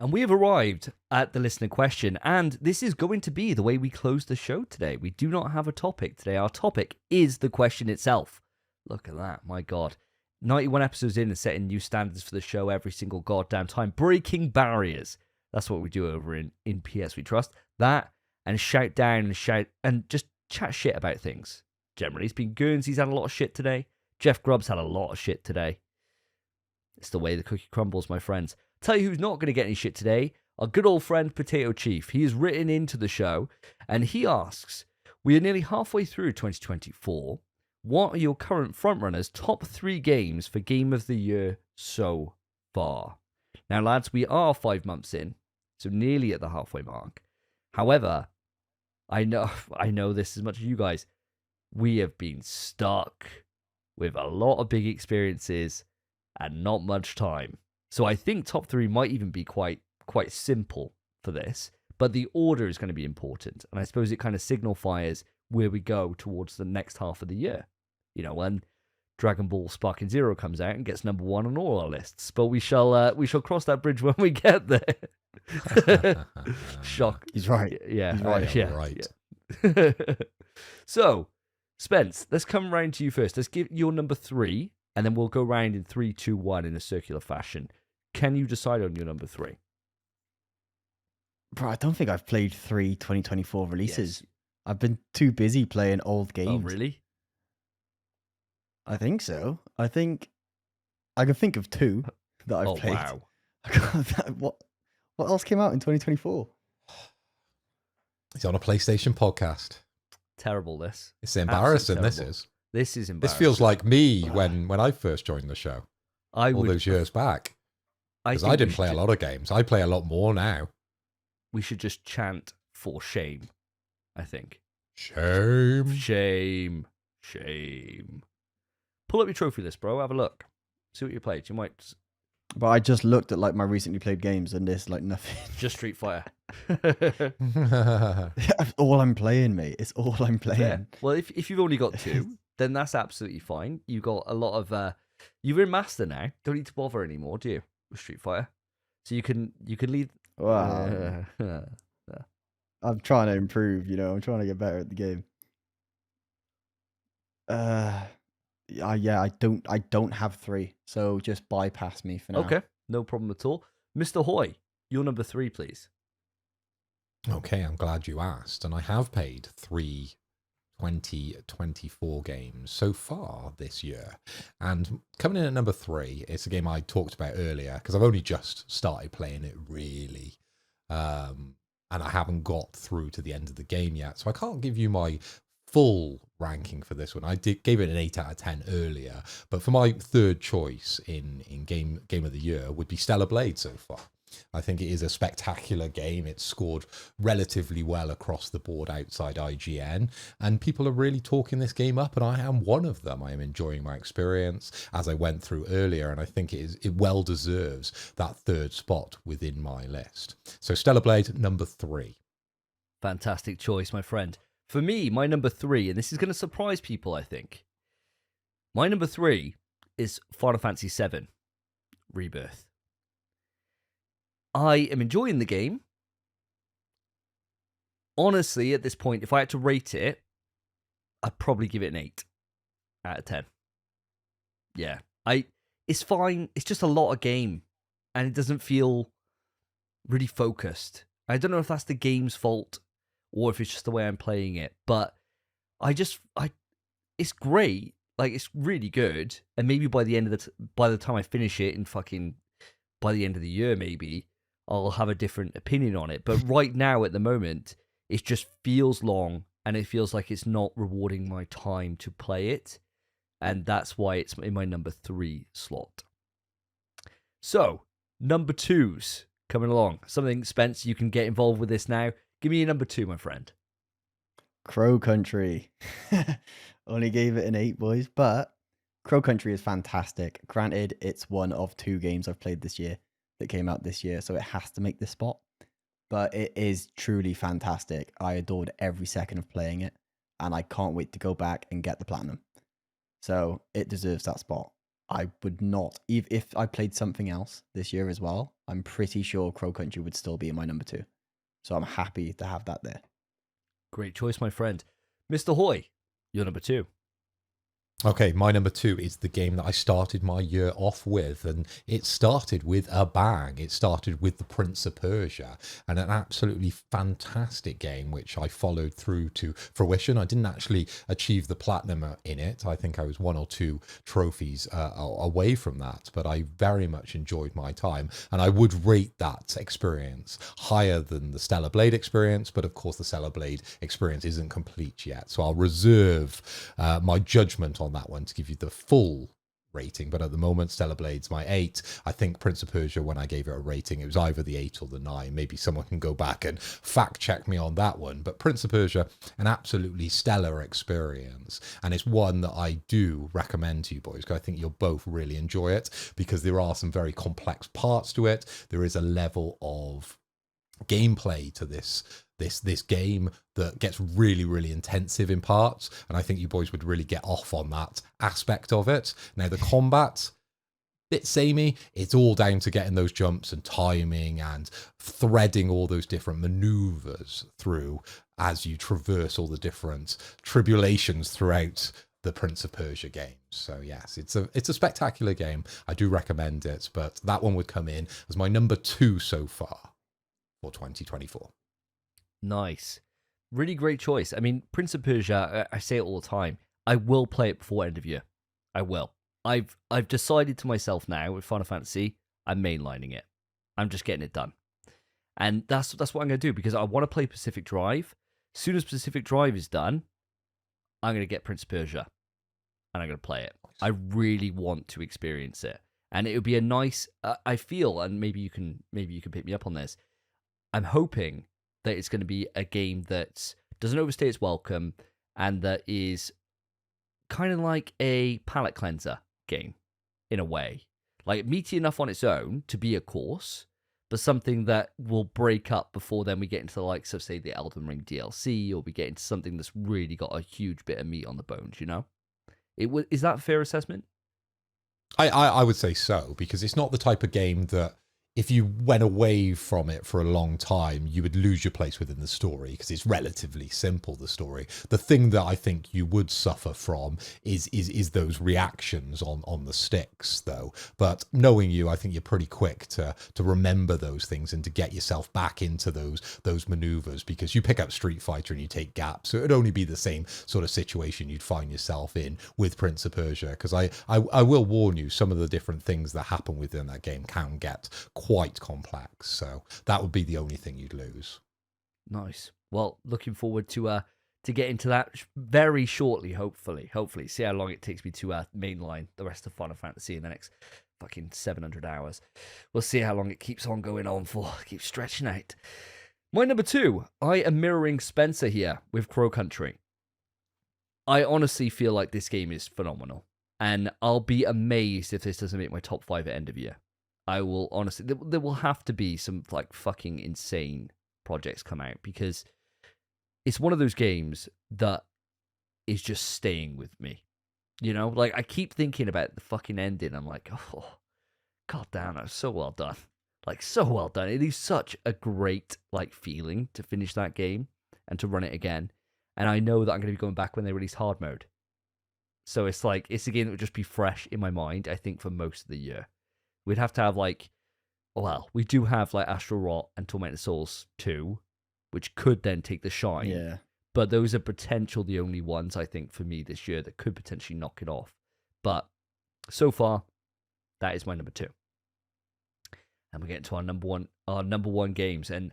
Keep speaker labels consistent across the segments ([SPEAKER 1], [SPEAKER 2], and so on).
[SPEAKER 1] And we have arrived at the listener question, and this is going to be the way we close the show today. We do not have a topic today. Our topic is the question itself. Look at that, my God. 91 episodes in and setting new standards for the show every single goddamn time. Breaking barriers. That's what we do over in PS We Trust. That, and shout down and shout, and just chat shit about things. Generally, it's been Guernsey's had a lot of shit today. Jeff Grubb's had a lot of shit today. It's the way the cookie crumbles, my friends. Tell you who's not going to get any shit today, our good old friend Potato Chief. He has written into the show, and he asks, we are nearly halfway through 2024. What are your current frontrunners' top 3 games for Game of the Year so far? Now, lads, we are 5 months in, so nearly at the halfway mark. However, I know this as much as you guys. We have been stuck with a lot of big experiences and not much time. So I think top 3 might even be quite simple for this, but the order is going to be important. And I suppose it kind of signifies where we go towards the next half of the year. You know, when Dragon Ball Sparking Zero comes out and gets number 1 on all our lists. But we shall cross that bridge when we get there. Shock.
[SPEAKER 2] He's right.
[SPEAKER 1] Yeah.
[SPEAKER 2] He's right.
[SPEAKER 1] Yeah.
[SPEAKER 3] Right.
[SPEAKER 1] Yeah. So, Spence, let's come round to you first. Let's give your number 3, and then we'll go round in 3, 2, 1 in a circular fashion. Can you decide on your number 3?
[SPEAKER 2] Bro, I don't think I've played 3 2024 releases.
[SPEAKER 1] Yes.
[SPEAKER 2] I've been too busy playing old games.
[SPEAKER 1] Oh, really?
[SPEAKER 2] I think so. I think I can think of 2 that I've played.
[SPEAKER 1] Wow.
[SPEAKER 2] What else came out in 2024?
[SPEAKER 3] He's on a PlayStation podcast.
[SPEAKER 1] Terrible, this.
[SPEAKER 3] It's embarrassing,
[SPEAKER 1] Absolutely
[SPEAKER 3] this
[SPEAKER 1] terrible.
[SPEAKER 3] is.
[SPEAKER 1] This is
[SPEAKER 3] This
[SPEAKER 1] embarrassing.
[SPEAKER 3] feels like me when I first joined the show, all those years back. Because I didn't play a lot of games. I play a lot more now.
[SPEAKER 1] We should just chant for shame, I think.
[SPEAKER 3] Shame.
[SPEAKER 1] Shame. Shame. Pull up your trophy list, bro. Have a look. See what you played. You might
[SPEAKER 2] But I just looked at like my recently played games and there's like nothing.
[SPEAKER 1] just Street Fighter.
[SPEAKER 2] That's all I'm playing, mate. It's all I'm playing.
[SPEAKER 1] Yeah. Well, if you've only got 2, then that's absolutely fine. You got a lot of you're in master now. Don't need to bother anymore, do you? With Street Fighter. So you can leave.
[SPEAKER 2] Wow. I'm trying to improve, I'm trying to get better at the game. Yeah, I don't have 3, so just bypass me for now.
[SPEAKER 1] Okay, no problem at all. Mr. Hoy, your number 3, please.
[SPEAKER 3] Okay, I'm glad you asked. And I have played 3 2024 games so far this year. And coming in at number 3, it's a game I talked about earlier, because I've only just started playing it, really. And I haven't got through to the end of the game yet. So I can't give you my full ranking for this one. I gave it an 8 out of 10 earlier. But for my third choice in game of the year would be Stellar Blade so far. I think it is a spectacular game. It's scored relatively well across the board outside IGN, and people are really talking this game up, and I am one of them. I am enjoying my experience as I went through earlier, and I think it well deserves that third spot within my list. So Stellar Blade, number 3.
[SPEAKER 1] Fantastic choice, my friend. For me, my number 3, and this is going to surprise people, I think. My number 3 is Final Fantasy VII Rebirth. I am enjoying the game. Honestly, at this point, if I had to rate it, I'd probably give it an 8 out of 10. Yeah. It's fine. It's just a lot of game, and it doesn't feel really focused. I don't know if that's the game's fault or if it's just the way I'm playing it, but it's great. Like, it's really good, and maybe by the time I finish it by the end of the year, maybe I'll have a different opinion on it. But right now, at the moment, it just feels long, and it feels like it's not rewarding my time to play it. And that's why it's in my number 3 slot. So, number 2s coming along. Something, Spence, you can get involved with this now. Give me your number 2, my friend.
[SPEAKER 2] Crow Country. Only gave it an 8, boys, but Crow Country is fantastic. Granted, it's one of 2 games I've played this year that came out this year, so it has to make this spot. But it is truly fantastic. I adored every second of playing it, and I can't wait to go back and get the platinum. So it deserves that spot. I would not, if I played something else this year as well, I'm pretty sure Crow Country would still be in my number 2. So I'm happy to have that there.
[SPEAKER 1] Great choice, my friend. Mr. Hoy, you're number 2.
[SPEAKER 3] Okay, my number 2 is the game that I started my year off with, and it started with a bang. It started with The Prince of Persia, and an absolutely fantastic game, which I followed through to fruition. I didn't actually achieve the platinum in it. I think I was 1 or 2 trophies away from that, but I very much enjoyed my time, and I would rate that experience higher than the Stellar Blade experience, but of course the Stellar Blade experience isn't complete yet, so I'll reserve my judgment on that one to give you the full rating. But at the moment, Stellar Blade's my 8. I think Prince of Persia, when I gave it a rating, it was either the 8 or the 9. Maybe someone can go back and fact check me on that one. But Prince of Persia, an absolutely stellar experience, and it's one that I do recommend to you boys, because I think you'll both really enjoy it, because there are some very complex parts to it. There is a level of gameplay to this game that gets really, really intensive in parts, and I think you boys would really get off on that aspect of it. Now, the combat, bit samey. It's all down to getting those jumps and timing and threading all those different maneuvers through as you traverse all the different tribulations throughout the Prince of Persia games. So yes, it's a spectacular game. I do recommend it, but that one would come in as my number 2 so far for 2024.
[SPEAKER 1] Nice. Really great choice. I mean, Prince of Persia, I say it all the time, I will play it before end of year. I will. I've decided to myself now with Final Fantasy, I'm mainlining it. I'm just getting it done. And that's what I'm going to do, because I want to play Pacific Drive. As soon as Pacific Drive is done, I'm going to get Prince of Persia and I'm going to play it. I really want to experience it. And it would be a nice, I feel, and maybe you can pick me up on this, I'm hoping that it's going to be a game that doesn't overstay its welcome and that is kind of like a palate cleanser game in a way. Like meaty enough on its own to be a course, but something that will break up before then we get into the likes of, say, the Elden Ring DLC, or we get into something that's really got a huge bit of meat on the bones, you know? Is that a fair assessment?
[SPEAKER 3] I would say so, because it's not the type of game that if you went away from it for a long time, you would lose your place within the story, because it's relatively simple, the story. The thing that I think you would suffer from is those reactions on the sticks, though. But knowing you, I think you're pretty quick to remember those things and to get yourself back into those maneuvers, because you pick up Street Fighter and you take gaps. So it would only be the same sort of situation you'd find yourself in with Prince of Persia, because I will warn you, some of the different things that happen within that game can get quite complex, so that would be the only thing you'd lose.
[SPEAKER 1] Nice. Well, looking forward to get into that very shortly. Hopefully, see how long it takes me to mainline the rest of Final Fantasy in the next fucking 700 hours. We'll see how long it keeps on going on for. Keep stretching out. My number 2, I am mirroring Spencer here with Crow Country. I honestly feel like this game is phenomenal, and I'll be amazed if this doesn't make my top 5 at end of year. I will honestly, there will have to be some like fucking insane projects come out, because it's one of those games that is just staying with me. You know, like I keep thinking about the fucking ending. I'm like, oh, god damn, that was so well done. Like so well done. It is such a great like feeling to finish that game and to run it again. And I know that I'm going to be going back when they release hard mode. So it's like, it's a game that would just be fresh in my mind, I think, for most of the year. We'd have to have like, well, we do have like Astral Rot and Tormented Souls 2, which could then take the shine.
[SPEAKER 2] Yeah.
[SPEAKER 1] But those are the only ones, I think, for me this year that could potentially knock it off. But so far, that is my number 2. And we're getting to our number one games. And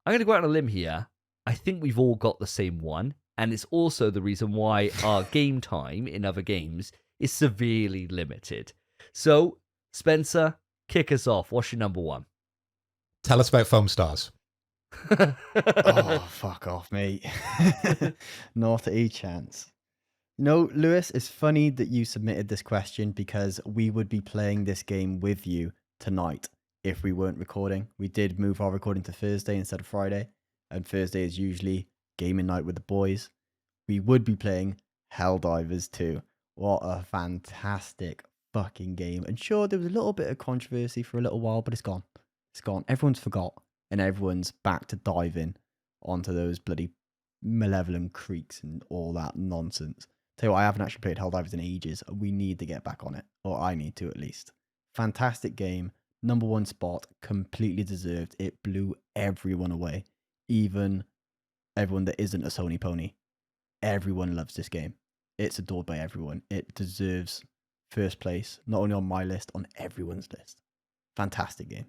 [SPEAKER 1] I'm going to go out on a limb here. I think we've all got the same one. And it's also the reason why our game time in other games is severely limited. So, Spencer, kick us off. What's your number 1?
[SPEAKER 3] Tell us about Foam Stars.
[SPEAKER 2] Oh, fuck off, mate. Not a chance. No, Lewis, it's funny that you submitted this question, because we would be playing this game with you tonight if we weren't recording. We did move our recording to Thursday instead of Friday, and Thursday is usually gaming night with the boys. We would be playing Helldivers 2. What a fantastic fucking game. And sure, there was a little bit of controversy for a little while, but it's gone. It's gone. Everyone's forgot, and everyone's back to diving onto those bloody malevolent creeks and all that nonsense. Tell you what, I haven't actually played Helldivers in ages. We need to get back on it, or I need to at least. Fantastic game. Number 1 spot, completely deserved. It blew everyone away, even everyone that isn't a Sony pony. Everyone loves this game. It's adored by everyone. It deserves first place, not only on my list, on everyone's list. Fantastic game.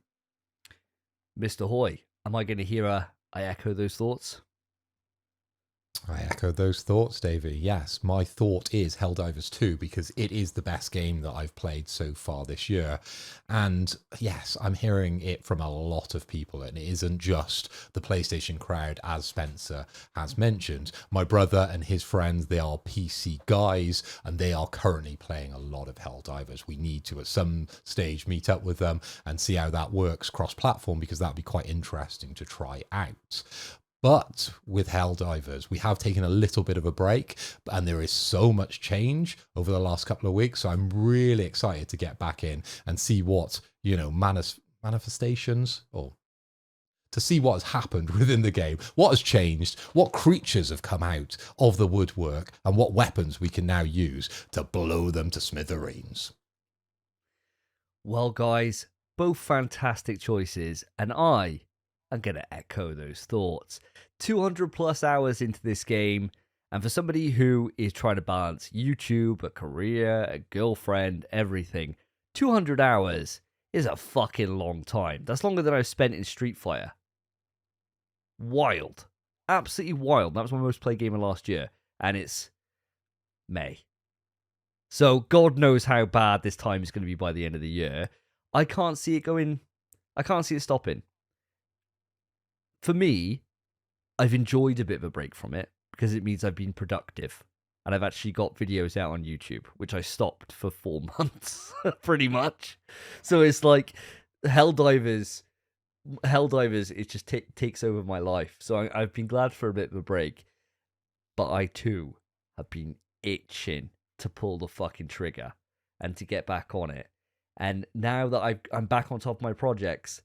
[SPEAKER 1] Mr. Hoy, am I going to hear I echo those thoughts?
[SPEAKER 3] I echo those thoughts, Davey. Yes, my thought is Helldivers 2 because it is the best game that I've played so far this year. And yes, I'm hearing it from a lot of people, and it isn't just the PlayStation crowd, as Spencer has mentioned. My brother and his friends, they are PC guys, and they are currently playing a lot of Helldivers. We need to, at some stage, meet up with them and see how that works cross-platform, because that'd be quite interesting to try out. But with Helldivers, we have taken a little bit of a break, and there is so much change over the last couple of weeks. So I'm really excited to get back in and see what, manifestations, or to see what has happened within the game, what has changed, what creatures have come out of the woodwork, and what weapons we can now use to blow them to smithereens.
[SPEAKER 1] Well, guys, both fantastic choices, and I'm going to echo those thoughts. 200 plus hours into this game, and for somebody who is trying to balance YouTube, a career, a girlfriend, everything, 200 hours is a fucking long time. That's longer than I've spent in Street Fighter. Wild. Absolutely wild. That was my most played game of last year, and it's May. So God knows how bad this time is going to be by the end of the year. I can't see it stopping. For me, I've enjoyed a bit of a break from it because it means I've been productive, and I've actually got videos out on YouTube, which I stopped for 4 months, pretty much. So it's like Helldivers, it just takes over my life. So I've been glad for a bit of a break, but I too have been itching to pull the fucking trigger and to get back on it. And now that I'm back on top of my projects,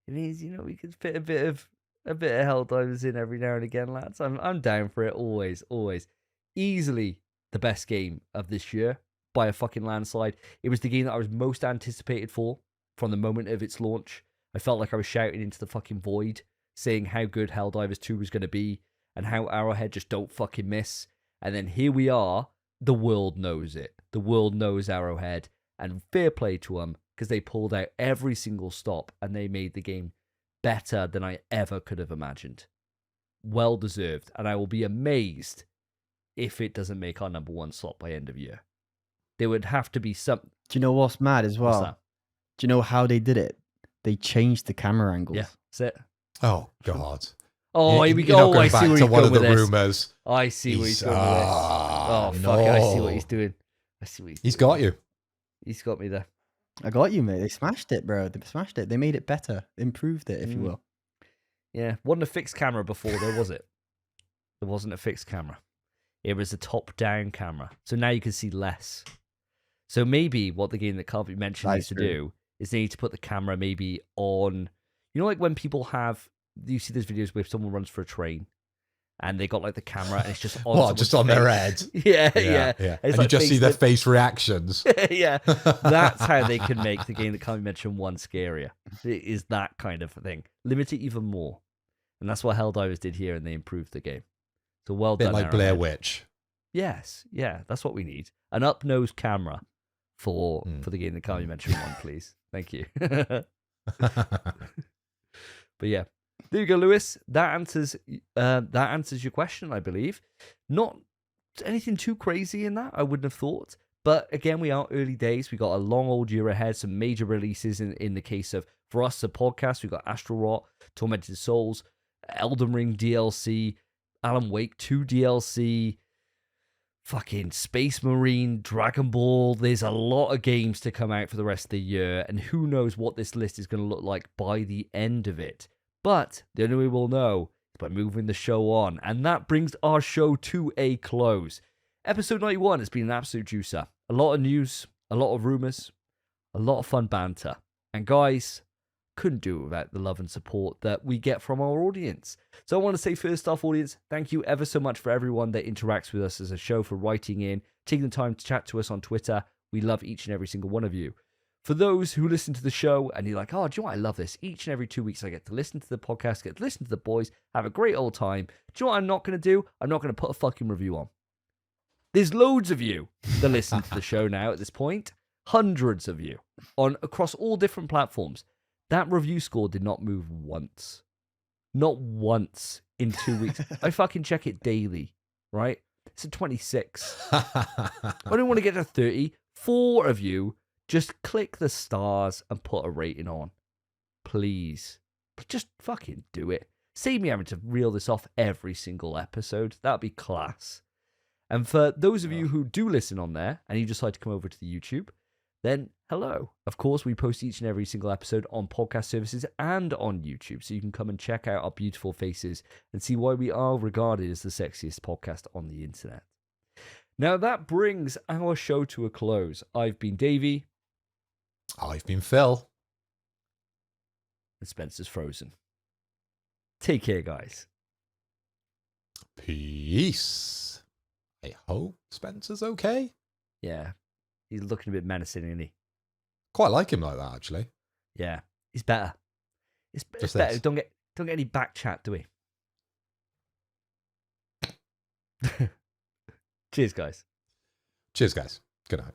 [SPEAKER 1] it means, we could fit a bit of Helldivers in every now and again, lads. I'm down for it, always. Easily the best game of this year by a fucking landslide. It was the game that I was most anticipated for from the moment of its launch. I felt like I was shouting into the fucking void, saying how good Helldivers 2 was going to be and how Arrowhead just don't fucking miss. And then here we are. The world knows it. The world knows Arrowhead, and fair play to them because they pulled out every single stop and they made the game better than I ever could have imagined. Well deserved, and I will be amazed if it doesn't make our number 1 slot by end of year. There would have to be some.
[SPEAKER 2] Do you know what's mad as well? Do you know how they did it? They changed the camera angles.
[SPEAKER 1] Yeah, that's it.
[SPEAKER 3] Oh, God.
[SPEAKER 1] Oh, here we go. I see where he's going with this.
[SPEAKER 3] Rumors.
[SPEAKER 1] I see where he's going with this. Oh, fuck it. I see what he's doing.
[SPEAKER 3] He's got you.
[SPEAKER 1] He's got me there.
[SPEAKER 2] I got you, mate. They smashed it, bro. They smashed it. They made it better. Improved it, if you will.
[SPEAKER 1] Yeah. Wasn't a fixed camera before, though, was it? There wasn't a fixed camera. It was a top-down camera. So now you can see less. So maybe what the game that can't be mentioned needs to do is they need to put the camera maybe on... like when people have... You see those videos where someone runs for a train and they got like the camera and it's just on
[SPEAKER 3] what, just on their head?
[SPEAKER 1] Yeah.
[SPEAKER 3] And you just see their face reactions.
[SPEAKER 1] Yeah. That's how they can make the game that can't be mentioned 1 scarier. It is that kind of thing. Limit it even more. And that's what Helldivers did here, and they improved the game. So well done.
[SPEAKER 3] Bit like Blair Witch.
[SPEAKER 1] Yes. Yeah, that's what we need. An up-nose camera for the game that can't be mentioned 1, please. Thank you. But yeah. There you go, Lewis. That answers your question, I believe. Not anything too crazy in that, I wouldn't have thought. But again, we are early days. We got a long old year ahead, some major releases in the case of, for us, the podcast. We got Astral Rot, Tormented Souls, Elden Ring DLC, Alan Wake 2 DLC, fucking Space Marine, Dragon Ball. There's a lot of games to come out for the rest of the year, and who knows what this list is going to look like by the end of it. But the only way we'll know is by moving the show on. And that brings our show to a close. Episode 91 has been an absolute juicer. A lot of news, a lot of rumors, a lot of fun banter. And guys, couldn't do it without the love and support that we get from our audience. So I want to say first off, audience, thank you ever so much for everyone that interacts with us as a show, for writing in, taking the time to chat to us on Twitter. We love each and every single one of you. For those who listen to the show and you're like, oh, do you know what? I love this. Each and every 2 weeks I get to listen to the podcast, get to listen to the boys, have a great old time. Do you know what I'm not going to do? I'm not going to put a fucking review on. There's loads of you that listen to the show now at this point. Hundreds of you across all different platforms. That review score did not move once. Not once in 2 weeks. I fucking check it daily, right? It's a 26. I don't want to get to 30. 4 of you just click the stars and put a rating on. Please. But just fucking do it. Save me having to reel this off every single episode. That'd be class. And for those of you who do listen on there and you decide to come over to the YouTube, then hello. Of course, we post each and every single episode on podcast services and on YouTube, so you can come and check out our beautiful faces and see why we are regarded as the sexiest podcast on the internet. Now, that brings our show to a close. I've been Davey.
[SPEAKER 3] I've been Phil.
[SPEAKER 1] And Spencer's frozen. Take care, guys.
[SPEAKER 3] Peace. I hope Spencer's okay.
[SPEAKER 1] Yeah. He's looking a bit menacing, isn't he?
[SPEAKER 3] Quite like him like that, actually.
[SPEAKER 1] Yeah. He's better. It's
[SPEAKER 3] Just
[SPEAKER 1] better.
[SPEAKER 3] this.
[SPEAKER 1] Don't get any back chat, do we? Cheers, guys.
[SPEAKER 3] Cheers, guys. Good night.